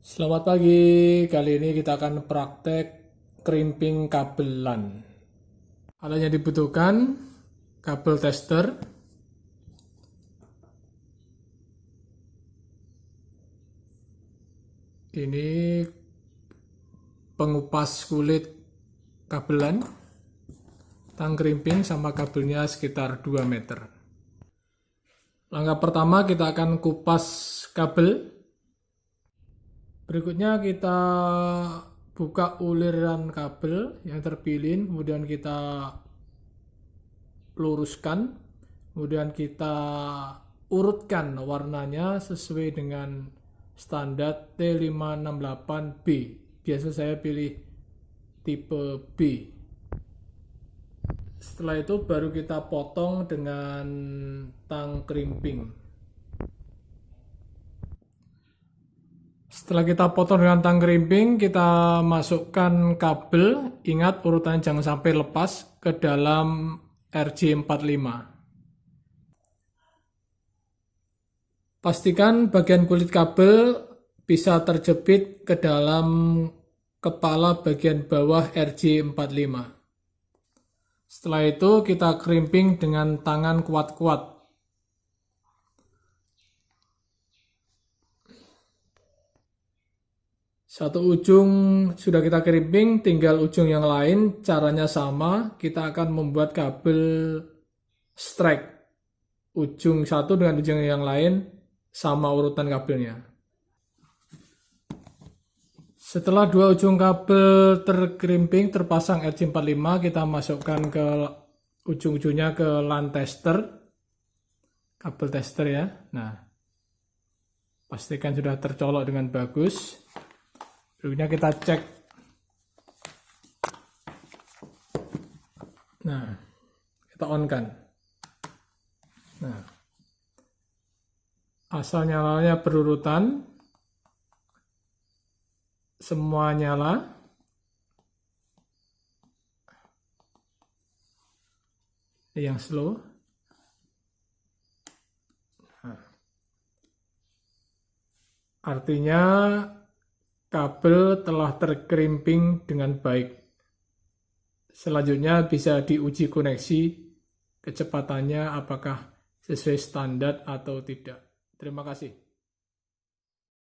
Selamat pagi, kali ini kita akan praktek crimping kabel LAN. Alat yang dibutuhkan, kabel tester, ini pengupas kulit kabel LAN, tang crimping sama kabelnya sekitar 2 meter. Langkah pertama kita akan kupas kabel. Berikutnya kita buka uliran kabel yang terpilih, kemudian kita luruskan, kemudian kita urutkan warnanya sesuai dengan standar T568B. Biasa saya pilih tipe B. Setelah itu baru kita potong dengan tang crimping. Setelah kita potong dengan tang crimping, kita masukkan kabel, ingat urutannya jangan sampai lepas, ke dalam RJ45. Pastikan bagian kulit kabel bisa terjepit ke dalam kepala bagian bawah RJ45. Setelah itu kita crimping dengan tangan kuat-kuat. Satu ujung sudah kita crimping, tinggal ujung yang lain. Caranya sama, kita akan membuat kabel strike. Ujung satu dengan ujung yang lain, sama urutan kabelnya. Setelah dua ujung kabel terkrimping, terpasang RJ45, kita masukkan ke ujung-ujungnya ke LAN tester. Kabel tester ya. Nah, pastikan sudah tercolok dengan bagus. Berikutnya kita cek. Nah, kita on kan. Nah, asal nyalanya berurutan, semua nyala. Ini yang slow. Nah, artinya kabel telah terkrimping dengan baik. Selanjutnya bisa diuji koneksi kecepatannya apakah sesuai standar atau tidak. Terima kasih.